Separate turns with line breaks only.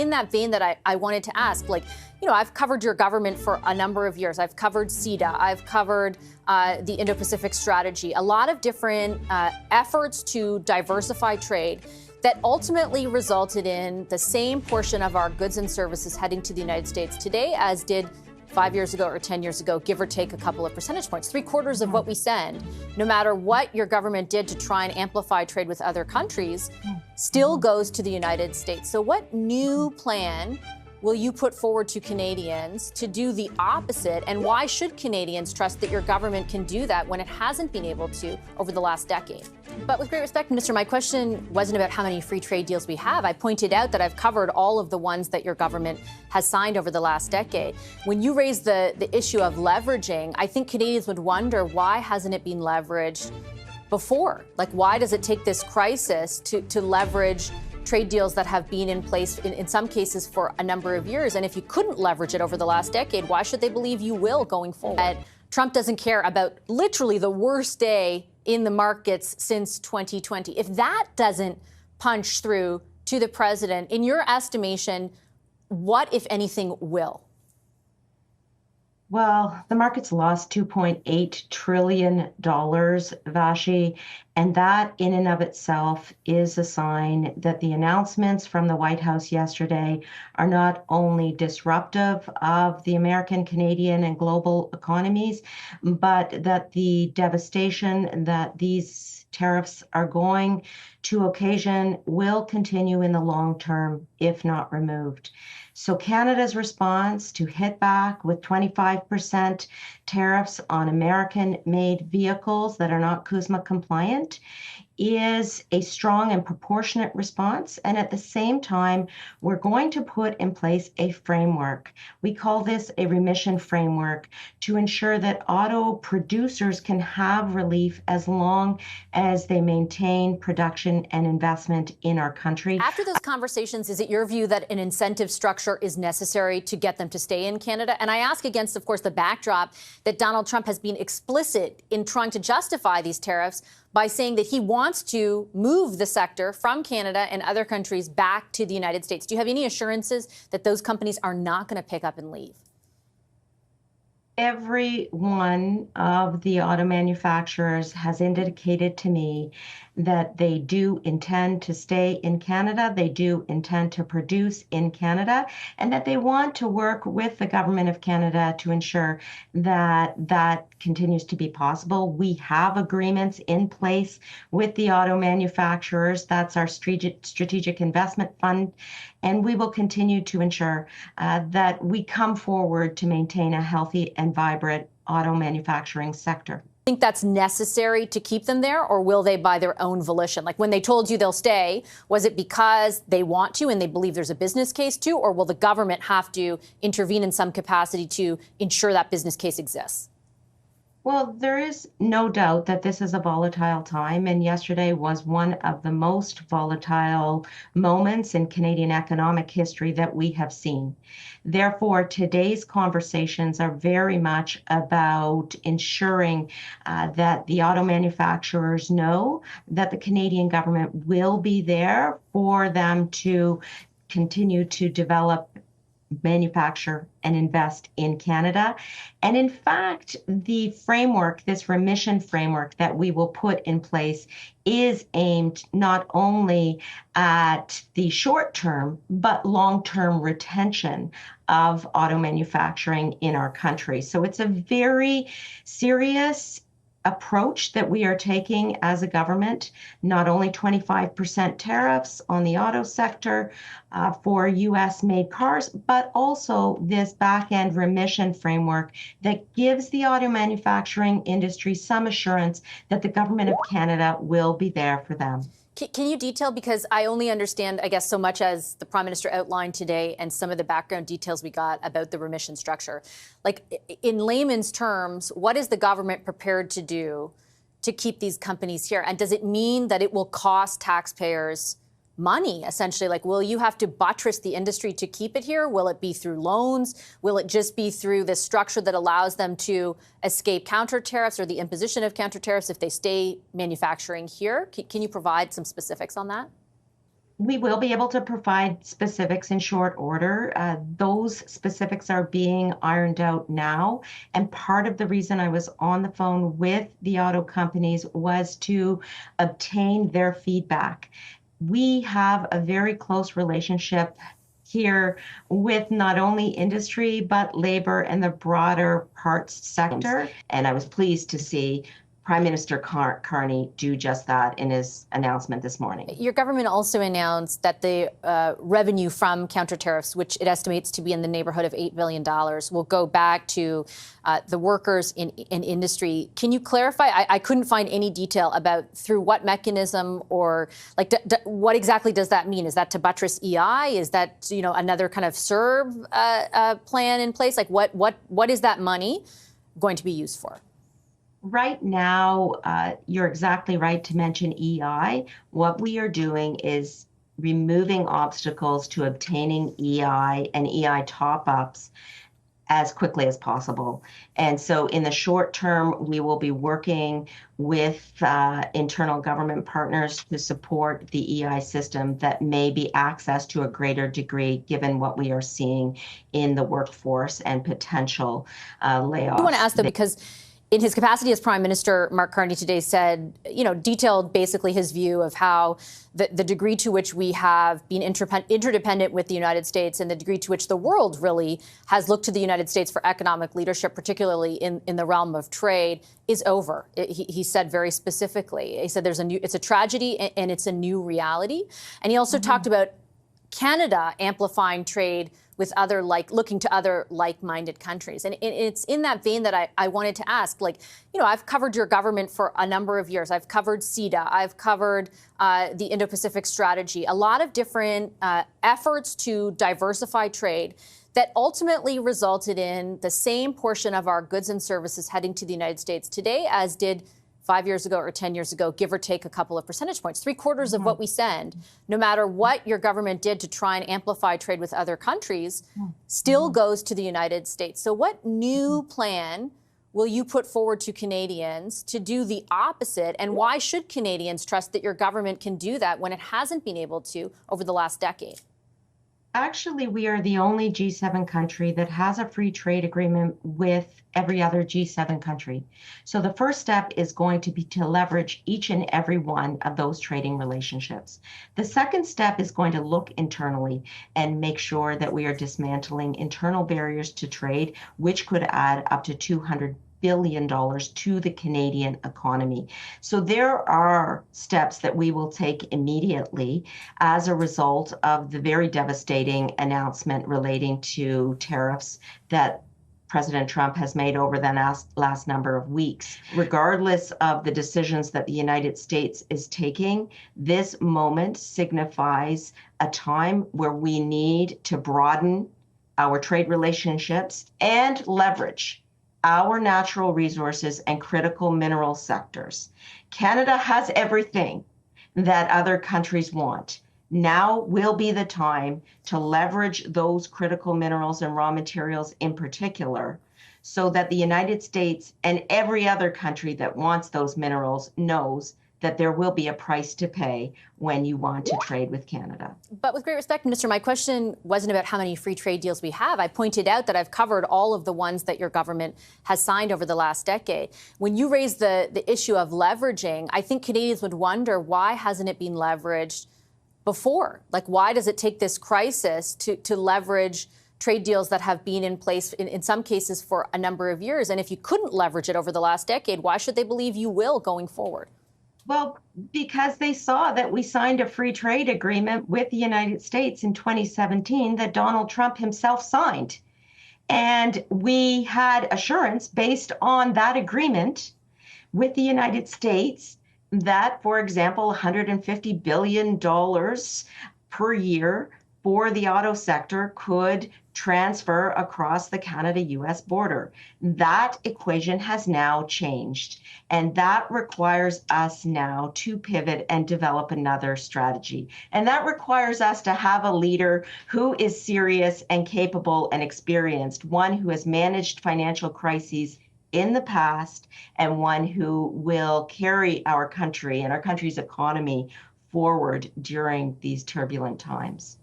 In that vein that I wanted to ask, I've covered your government for a number of years. I've covered CETA. I've covered the Indo-Pacific strategy, a lot of different efforts to diversify trade that ultimately resulted in the same portion of our goods and services heading to the United States today as did 5 years ago or 10 years ago, give or take a couple of percentage points. 3/4 of what we send, no matter what your government did to try and amplify trade with other countries, still goes to the United States. So what new plan will you put forward to Canadians to do the opposite? And why should Canadians trust that your government can do that when it hasn't been able to over the last decade? But with great respect, Minister, my question wasn't about how many free trade deals we have. I pointed out that I've covered all of the ones that your government has signed over the last decade. When you raise the issue of leveraging, I think Canadians would wonder, why hasn't it been leveraged before? Why does it take this crisis to leverage trade deals that have been in place in some cases for a number of years? And if you couldn't leverage it over the last decade, why should they believe you will going forward? Trump doesn't care about literally the worst day in the markets since 2020. If that doesn't punch through to the president, in your estimation, what, if anything, will?
Well, the markets lost $2.8 trillion, Vashi, and that in and of itself is a sign that the announcements from the White House yesterday are not only disruptive of the American, Canadian, and global economies, but that the devastation that these tariffs are going to occasion will continue in the long term, if not removed. So Canada's response to hit back with 25% tariffs on American-made vehicles that are not CUSMA compliant is a strong and proportionate response. And at the same time, we're going to put in place a framework. We call this a remission framework to ensure that auto producers can have relief as long as they maintain production and investment in our country.
After those conversations, is it your view that an incentive structure is necessary to get them to stay in Canada? And I ask against, of course, the backdrop that Donald Trump has been explicit in trying to justify these tariffs by saying that he wants to move the sector from Canada and other countries back to the United States. Do you have any assurances that those companies are not going to pick up and leave?
Every one of the auto manufacturers has indicated to me that they do intend to stay in Canada, they do intend to produce in Canada, and that they want to work with the government of Canada to ensure that that continues to be possible. We have agreements in place with the auto manufacturers. That's our strategic investment fund, and we will continue to ensure that we come forward to maintain a healthy and vibrant auto manufacturing sector.
Think that's necessary to keep them there, or will they by their own volition? Like when they told you they'll stay, was it because they want to and they believe there's a business case to, or will the government have to intervene in some capacity to ensure that business case exists?
Well, there is no doubt that this is a volatile time, and yesterday was one of the most volatile moments in Canadian economic history that we have seen. Therefore, today's conversations are very much about ensuring that the auto manufacturers know that the Canadian government will be there for them to continue to develop, manufacture, and invest in Canada. And in fact, the framework, this remission framework that we will put in place, is aimed not only at the short term, but long-term retention of auto manufacturing in our country. So it's a very serious approach that we are taking as a government, not only 25% tariffs on the auto sector for US made cars, but also this back-end remission framework that gives the auto manufacturing industry some assurance that the government of Canada will be there for them.
Can you detail, because I only understand, I guess, so much as the Prime Minister outlined today and some of the background details we got about the remission structure. Like, in layman's terms, what is the government prepared to do to keep these companies here? And does it mean that it will cost taxpayers money, essentially? Like, will you have to buttress the industry to keep it here? Will it be through loans? Will it just be through this structure that allows them to escape counter tariffs or the imposition of counter tariffs if they stay manufacturing here? Can you provide some specifics on that?
We will be able to provide specifics in short order. Those specifics are being ironed out now. And part of the reason I was on the phone with the auto companies was to obtain their feedback. We have a very close relationship here with not only industry, but labor and the broader parts sector. And I was pleased to see Prime Minister Carney do just that in his announcement this morning.
Your government also announced that the revenue from counter tariffs, which it estimates to be in the neighborhood of $8 billion, will go back to the workers in industry. Can you clarify? I couldn't find any detail about through what mechanism or like what exactly does that mean? Is that to buttress EI? Is that, you know, another kind of CERB plan in place? Like what is that money going to be used for?
Right now, you're exactly right to mention EI. What we are doing is removing obstacles to obtaining EI and EI top-ups as quickly as possible. And so in the short term, we will be working with internal government partners to support the EI system that may be accessed to a greater degree given what we are seeing in the workforce and potential layoffs.
I want to ask though, because in his capacity as Prime Minister, Mark Carney today said, you know, detailed basically his view of how the degree to which we have been interdependent with the United States and the degree to which the world really has looked to the United States for economic leadership, particularly in the realm of trade, is over. He said very specifically. He said it's a tragedy and it's a new reality. And he also talked about Canada amplifying trade with looking to other like-minded countries. And it's in that vein that I wanted to ask, like, you know, I've covered your government for a number of years. I've covered CETA. I've covered the Indo-Pacific strategy, a lot of different efforts to diversify trade that ultimately resulted in the same portion of our goods and services heading to the United States today as did 5 years ago or 10 years ago, give or take a couple of percentage points. 3/4 of what we send, no matter what your government did to try and amplify trade with other countries, still goes to the United States. So what new plan will you put forward to Canadians to do the opposite? And why should Canadians trust that your government can do that when it hasn't been able to over the last decade?
Actually, we are the only G7 country that has a free trade agreement with every other G7 country. So the first step is going to be to leverage each and every one of those trading relationships. The second step is going to look internally and make sure that we are dismantling internal barriers to trade, which could add up to $200 billion to the Canadian economy. So there are steps that we will take immediately as a result of the very devastating announcement relating to tariffs that President Trump has made over the last number of weeks. Regardless of the decisions that the United States is taking, this moment signifies a time where we need to broaden our trade relationships and leverage our natural resources and critical mineral sectors. Canada has everything that other countries want. Now will be the time to leverage those critical minerals and raw materials in particular, so that the United States and every other country that wants those minerals knows that there will be a price to pay when you want to trade with Canada.
But with great respect, Minister, my question wasn't about how many free trade deals we have. I pointed out that I've covered all of the ones that your government has signed over the last decade. When you raise the issue of leveraging, I think Canadians would wonder, why hasn't it been leveraged before? Like, why does it take this crisis to leverage trade deals that have been in place in some cases for a number of years? And if you couldn't leverage it over the last decade, why should they believe you will going forward?
Well, because they saw that we signed a free trade agreement with the United States in 2017 that Donald Trump himself signed. And we had assurance based on that agreement with the United States that, for example, $150 billion per year for the auto sector could transfer across the Canada-US border. That equation has now changed, and that requires us now to pivot and develop another strategy. And that requires us to have a leader who is serious and capable and experienced, one who has managed financial crises in the past, and one who will carry our country and our country's economy forward during these turbulent times.